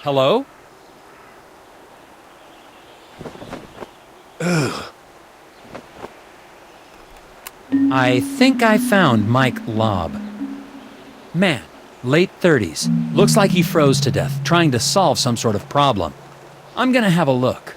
Hello? I think I found Mike Lobb. Man, late 30s. Looks like he froze to death, trying to solve some sort of problem. I'm gonna have a look.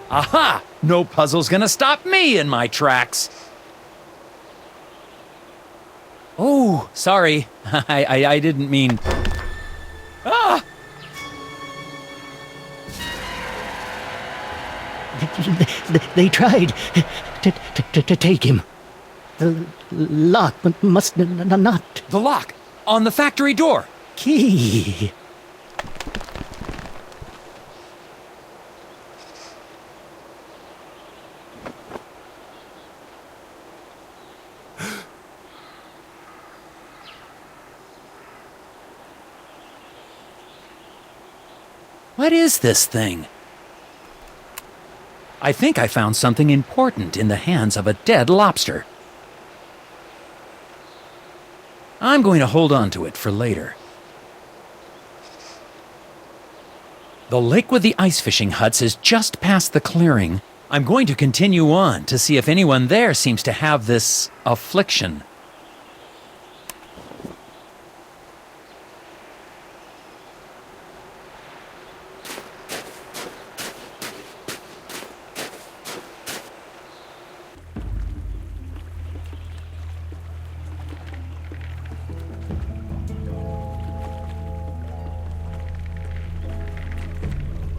Aha! No puzzle's gonna stop me in my tracks. Oh, sorry. I didn't mean... Ah! They tried to take him. The lock must not... The lock! On the factory door! Key. What is this thing? I think I found something important in the hands of a dead lobster. I'm going to hold on to it for later. The lake with the ice fishing huts is just past the clearing. I'm going to continue on to see if anyone there seems to have this affliction.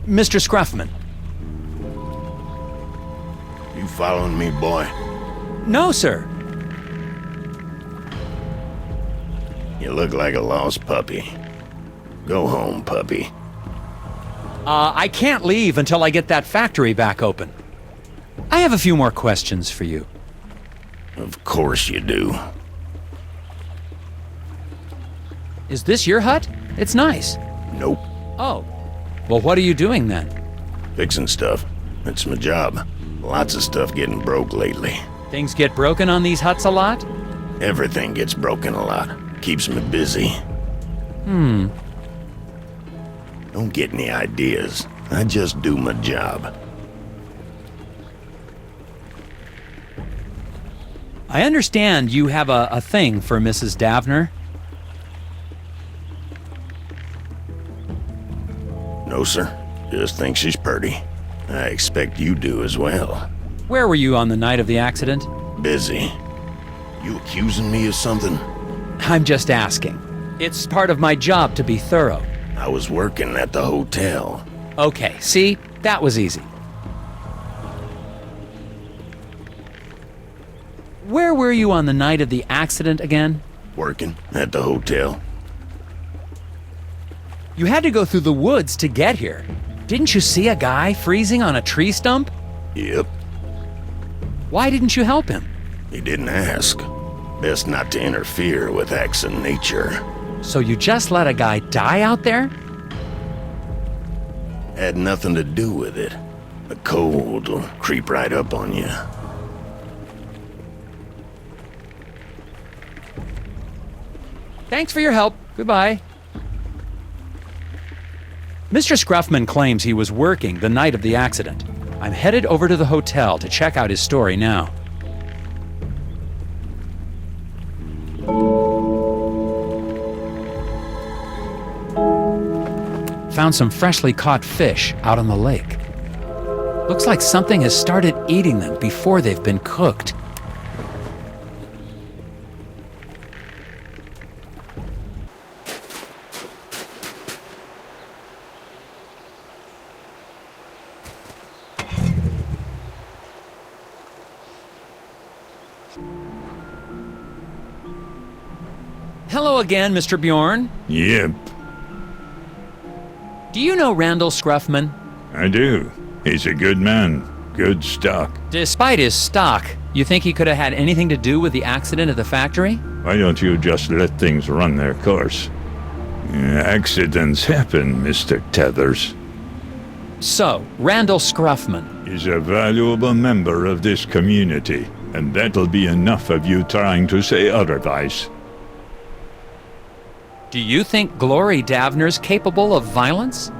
Mr. Scruff Minh. You following me, boy? No, sir. You look like a lost puppy. Go home, puppy. I can't leave until I get that factory back open. I have a few more questions for you. Of course you do. Is this your hut? It's nice. Nope. Oh. Well, what are you doing then? Fixing stuff. It's my job. Lots of stuff getting broke lately. Things get broken on these huts a lot? Everything gets broken a lot. Keeps me busy. Don't get any ideas. I just do my job. I understand you have a thing for Mrs. Davner. No, sir. Just think she's pretty. I expect you do as well. Where were you on the night of the accident? Busy. You accusing me of something? I'm just asking. It's part of my job to be thorough. I was working at the hotel. Okay, see? That was easy. Where were you on the night of the accident again? Working at the hotel. You had to go through the woods to get here. Didn't you see a guy freezing on a tree stump? Yep. Why didn't you help him? He didn't ask. Best not to interfere with acts of nature. So you just let a guy die out there? Had nothing to do with it. The cold will creep right up on you. Thanks for your help. Goodbye. Mr. Scruff Minh claims he was working the night of the accident. I'm headed over to the hotel to check out his story now. Found some freshly caught fish out on the lake. Looks like something has started eating them before they've been cooked. Hello again, Mr. Bjorn. Yep, Do you know Randall Scruff Minh? I do. He's a good man. Good stock. Despite his stock, you think he could have had anything to do with the accident at the factory? Why don't you just let things run their course? Accidents happen, Mr. Tethers. So, Randall Scruff Minh. He's a valuable member of this community, and that'll be enough of you trying to say otherwise. Do you think Glory Davner's capable of violence?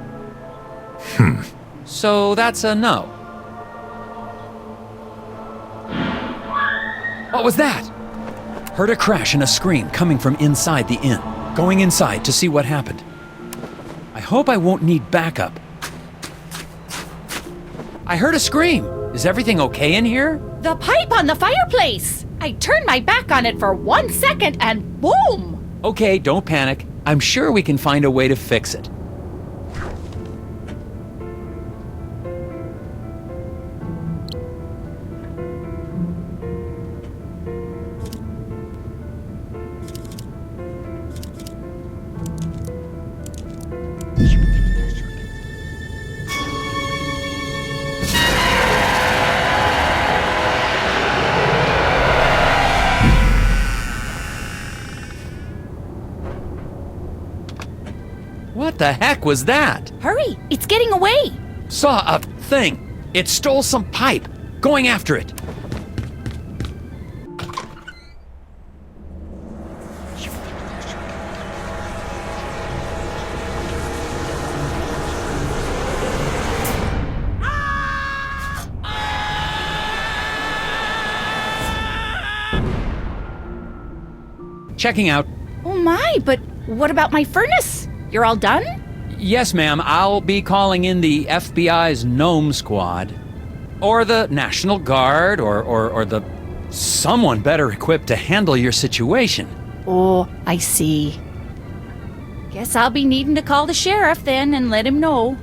So that's a no. What was that? Heard a crash and a scream coming from inside the inn. Going inside to see what happened. I hope I won't need backup. I heard a scream. Is everything okay in here? The pipe on the fireplace! I turned my back on it for 1 second and boom! Okay, don't panic. I'm sure we can find a way to fix it. What the heck was that? Hurry, it's getting away! Saw a thing. It stole some pipe. Going after it. Checking out. Oh my, but what about my furnace? You're all done? Yes, ma'am. I'll be calling in the FBI's Gnome Squad. Or the National Guard, or the... someone better equipped to handle your situation. Oh, I see. Guess I'll be needing to call the sheriff then and let him know.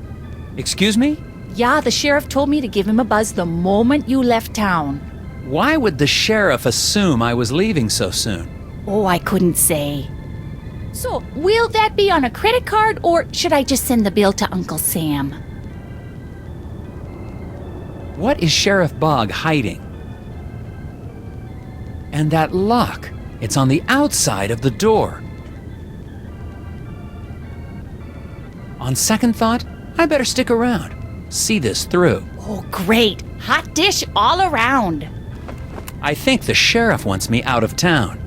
Excuse me? Yeah, the sheriff told me to give him a buzz the moment you left town. Why would the sheriff assume I was leaving so soon? Oh, I couldn't say. So, will that be on a credit card, or should I just send the bill to Uncle Sam? What is Sheriff Bog hiding? And that lock, it's on the outside of the door. On second thought, I better stick around, see this through. Oh, great. Hot dish all around. I think the sheriff wants me out of town.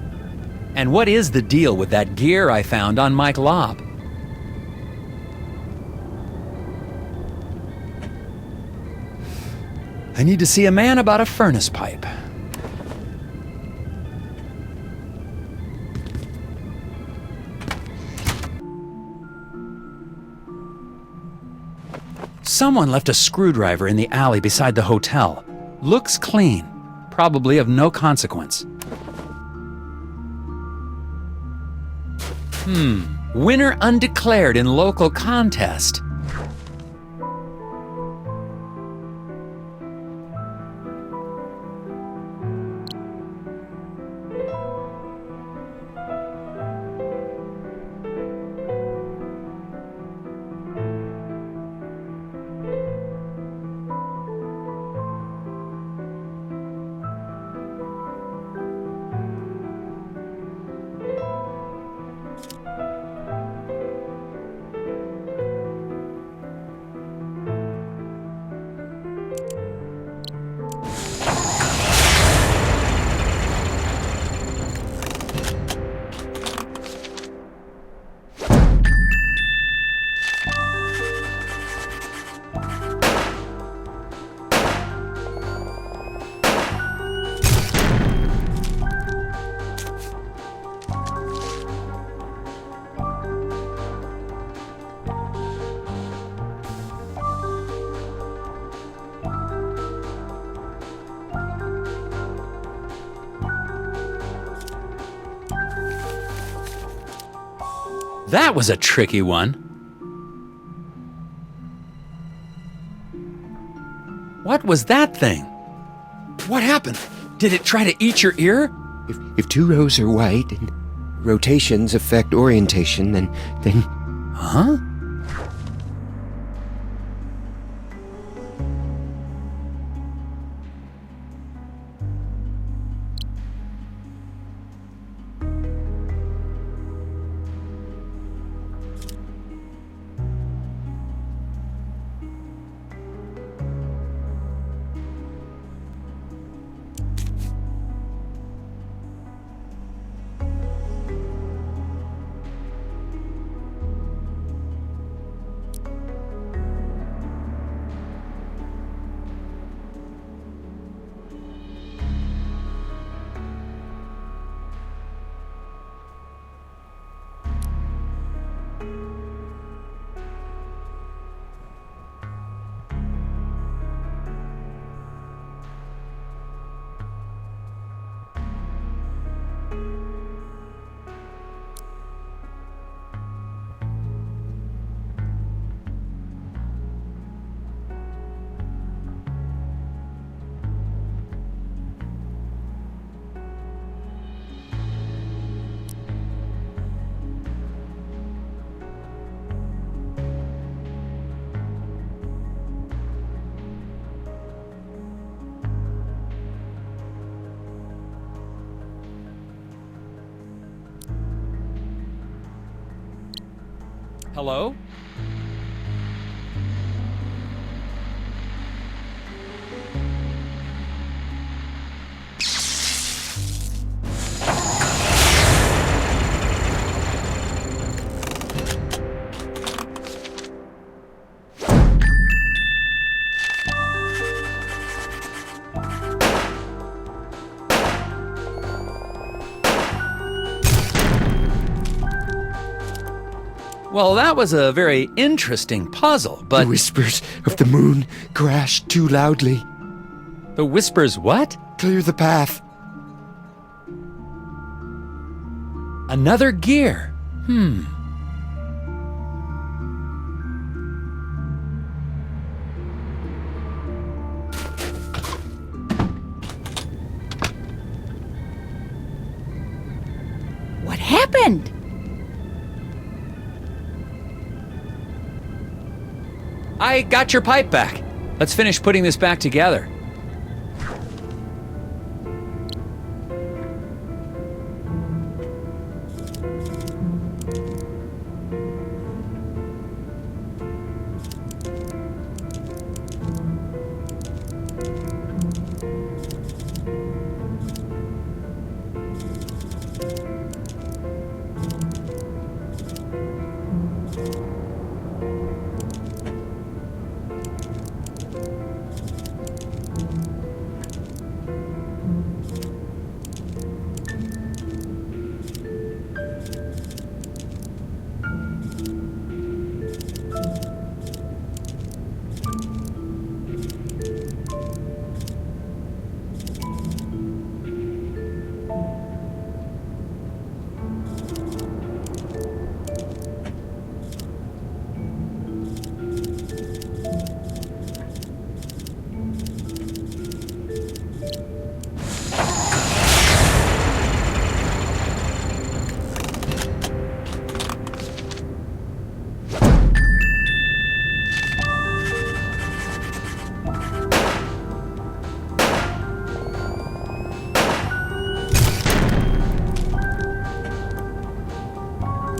And what is the deal with that gear I found on Mike Lobb? I need to see a man about a furnace pipe. Someone left a screwdriver in the alley beside the hotel. Looks clean, probably of no consequence. Winner undeclared in local contest. That was a tricky one. What was that thing? What happened? Did it try to eat your ear? If two rows are white and rotations affect orientation, then... Huh? Hello? Well, that was a very interesting puzzle, but... The whispers of the moon crashed too loudly. The whispers what? Clear the path. Another gear. What happened? I got your pipe back. Let's finish putting this back together.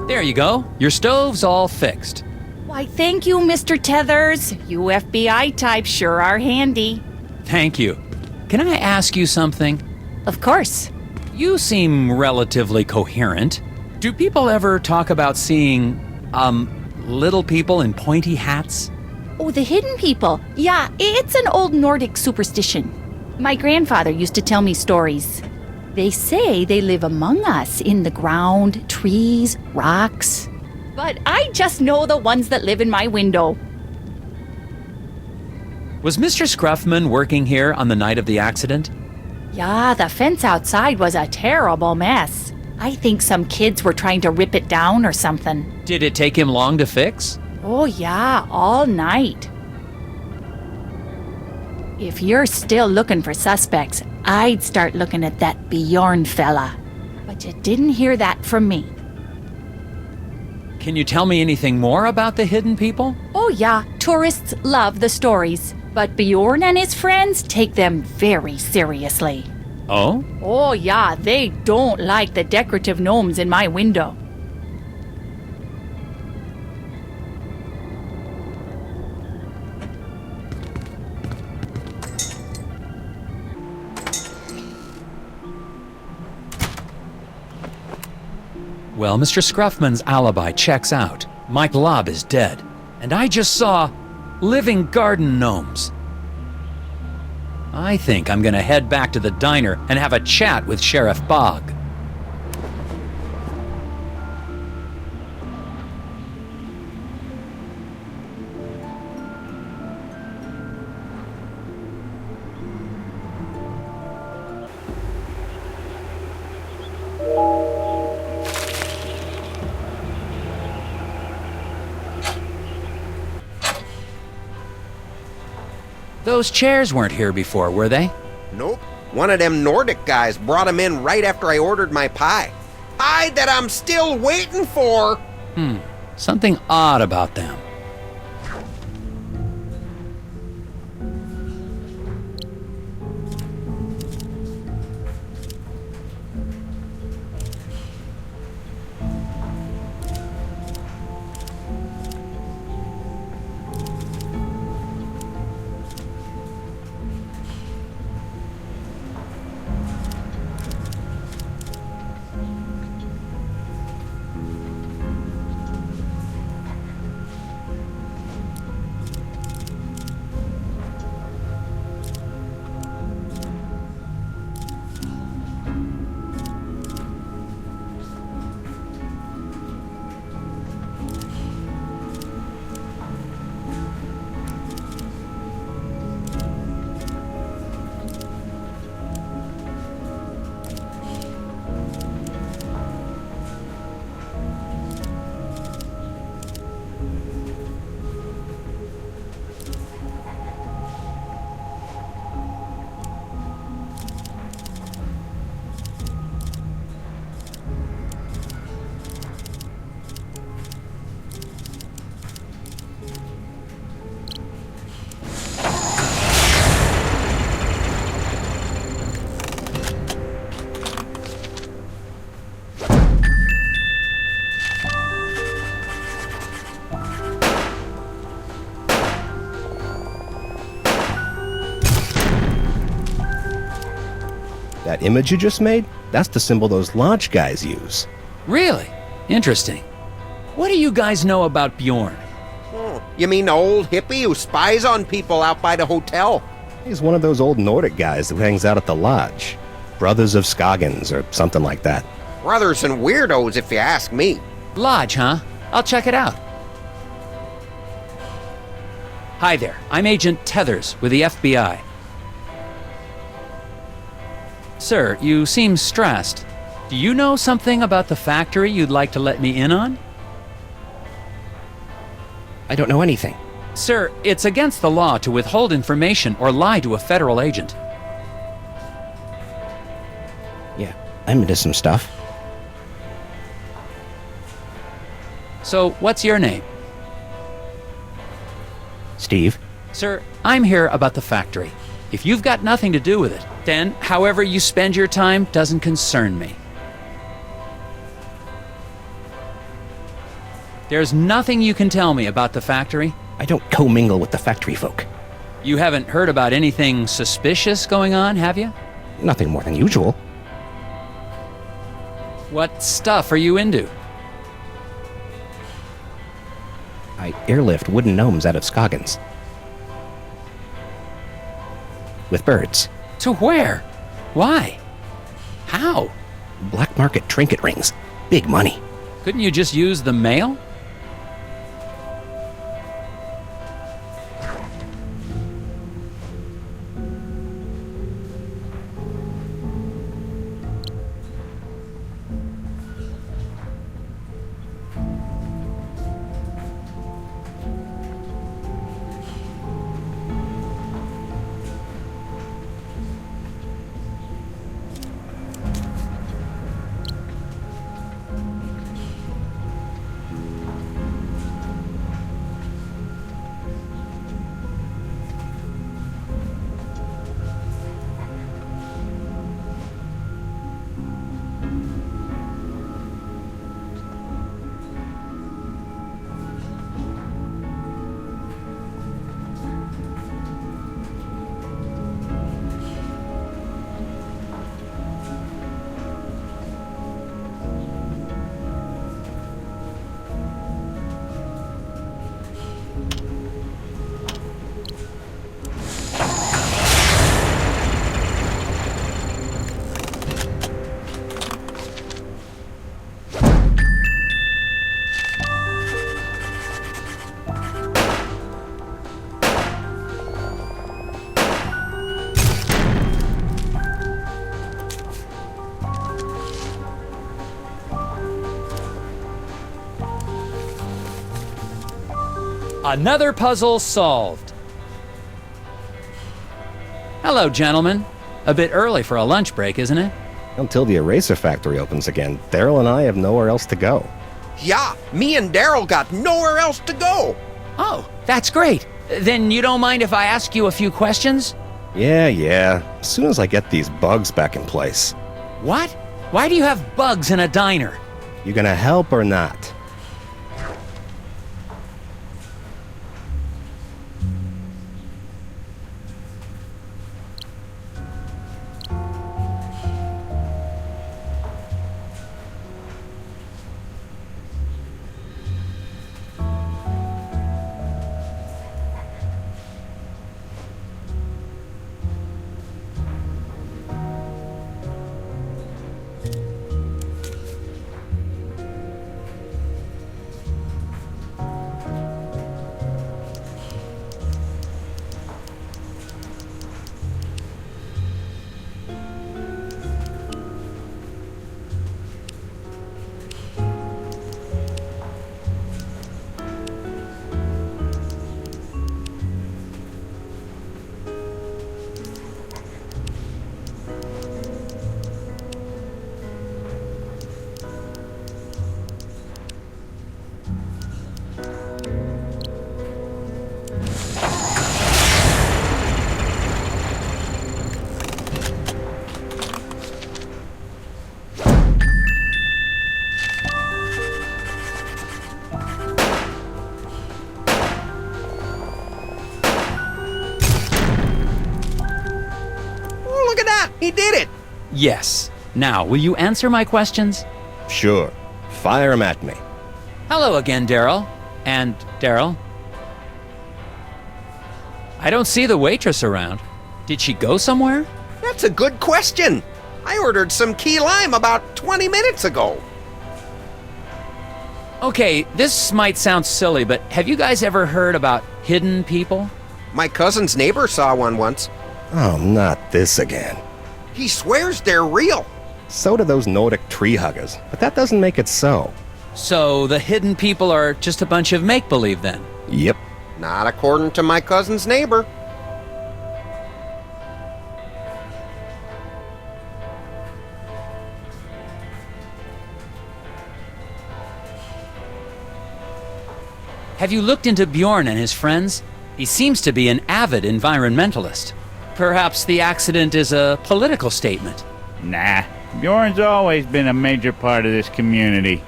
There you go. Your stove's all fixed. Why, thank you, Mr. Tethers. You FBI types sure are handy. Thank you. Can I ask you something? Of course. You seem relatively coherent. Do people ever talk about seeing, little people in pointy hats? Oh, the hidden people. Yeah, it's an old Nordic superstition. My grandfather used to tell me stories. They say they live among us in the ground, trees, rocks. But I just know the ones that live in my window. Was Mr. Scruff Minh working here on the night of the accident? Yeah, the fence outside was a terrible mess. I think some kids were trying to rip it down or something. Did it take him long to fix? Oh yeah, all night. If you're still looking for suspects, I'd start looking at that Bjorn fella. But you didn't hear that from me. Can you tell me anything more about the hidden people? Oh yeah, tourists love the stories. But Bjorn and his friends take them very seriously. Oh? Oh yeah, they don't like the decorative gnomes in my window. Well, Mr. Scruffman's alibi checks out. Mike Lobb is dead. And I just saw living garden gnomes. I think I'm gonna head back to the diner and have a chat with Sheriff Bog. Those chairs weren't here before, were they? Nope. One of them Nordic guys brought them in right after I ordered my pie. Pie that I'm still waiting for! Something odd about them. That image you just made? That's the symbol those lodge guys use. Really? Interesting. What do you guys know about Bjorn? You mean the old hippie who spies on people out by the hotel? He's one of those old Nordic guys who hangs out at the lodge. Brothers of Scoggins or something like that. Brothers and weirdos, if you ask me. Lodge, huh? I'll check it out. Hi there, I'm Agent Tethers with the FBI. Sir, you seem stressed. Do you know something about the factory you'd like to let me in on? I don't know anything. Sir, it's against the law to withhold information or lie to a federal agent. Yeah, I'm into some stuff. So, what's your name? Steve? Sir, I'm here about the factory. If you've got nothing to do with it, then however you spend your time doesn't concern me. There's nothing you can tell me about the factory? I don't commingle with the factory folk. You haven't heard about anything suspicious going on, have you? Nothing more than usual. What stuff are you into? I airlift wooden gnomes out of Scoggins. With birds. To where? Why? How? Black market trinket rings. Big money. Couldn't you just use the mail? Another puzzle solved. Hello, gentlemen. A bit early for a lunch break, isn't it? Until the eraser factory opens again, Daryl and I have nowhere else to go. Yeah, me and Daryl got nowhere else to go. Oh, that's great. Then you don't mind if I ask you a few questions? Yeah. As soon as I get these bugs back in place. What? Why do you have bugs in a diner? You gonna help or not? He did it! Yes. Now, will you answer my questions? Sure. Fire 'em at me. Hello again, Daryl. And Daryl? I don't see the waitress around. Did she go somewhere? That's a good question. I ordered some key lime about 20 minutes ago. Okay, this might sound silly, but have you guys ever heard about hidden people? My cousin's neighbor saw one once. Oh, not this again. He swears they're real. So do those Nordic tree huggers, but that doesn't make it so. So the hidden people are just a bunch of make-believe then? Yep. Not according to my cousin's neighbor. Have you looked into Bjorn and his friends? He seems to be an avid environmentalist. Perhaps the accident is a political statement. Nah, Bjorn's always been a major part of this community.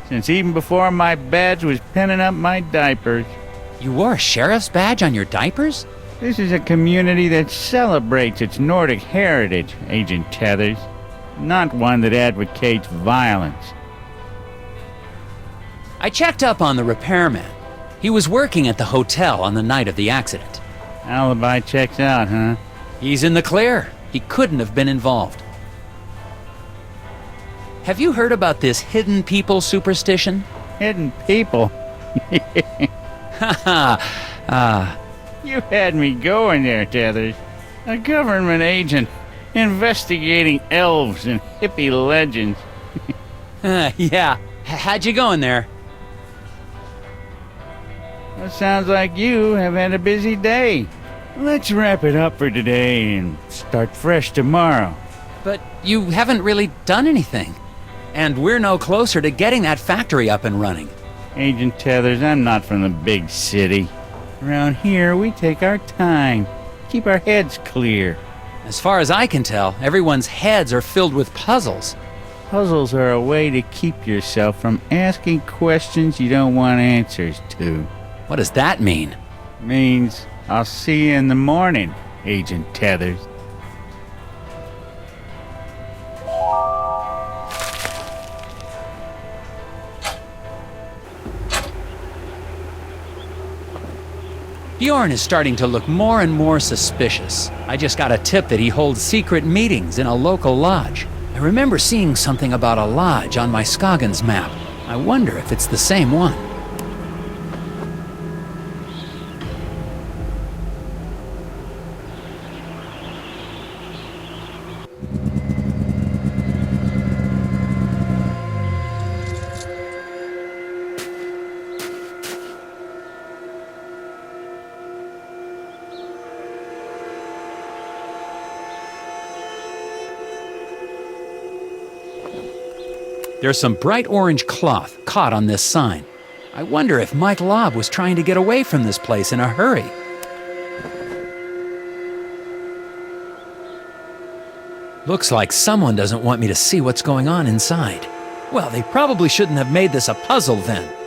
Since even before my badge was pinning up my diapers. You wore a sheriff's badge on your diapers? This is a community that celebrates its Nordic heritage, Agent Tethers. Not one that advocates violence. I checked up on the repairman. He was working at the hotel on the night of the accident. Alibi checks out, huh? He's in the clear. He couldn't have been involved. Have you heard about this hidden people superstition? Hidden people? Haha. You had me going there, Tethers. A government agent investigating elves and hippie legends. Yeah. How'd you go in there? Well, sounds like you have had a busy day. Let's wrap it up for today and start fresh tomorrow. But you haven't really done anything. And we're no closer to getting that factory up and running. Agent Tethers, I'm not from the big city. Around here, we take our time. Keep our heads clear. As far as I can tell, everyone's heads are filled with puzzles. Puzzles are a way to keep yourself from asking questions you don't want answers to. What does that mean? Means I'll see you in the morning, Agent Tethers. Bjorn is starting to look more and more suspicious. I just got a tip that he holds secret meetings in a local lodge. I remember seeing something about a lodge on my Scoggins map. I wonder if it's the same one. There's some bright orange cloth caught on this sign. I wonder if Mike Lobb was trying to get away from this place in a hurry. Looks like someone doesn't want me to see what's going on inside. Well, they probably shouldn't have made this a puzzle then.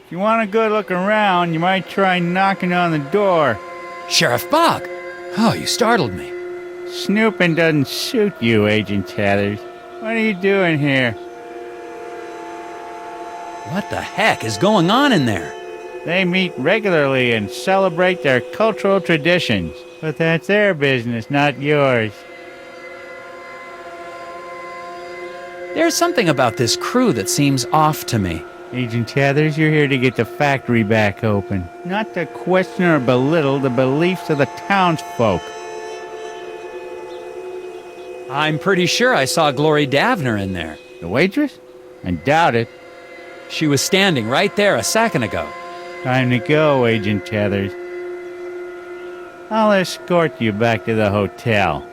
If you want a good look around, you might try knocking on the door. Sheriff Bog! Oh, you startled me. Snooping doesn't suit you, Agent Tethers. What are you doing here? What the heck is going on in there? They meet regularly and celebrate their cultural traditions. But that's their business, not yours. There's something about this crew that seems off to me. Agent Tethers, you're here to get the factory back open, not to question or belittle the beliefs of the townsfolk. I'm pretty sure I saw Glory Davner in there. The waitress? I doubt it. She was standing right there a second ago. Time to go, Agent Tethers. I'll escort you back to the hotel.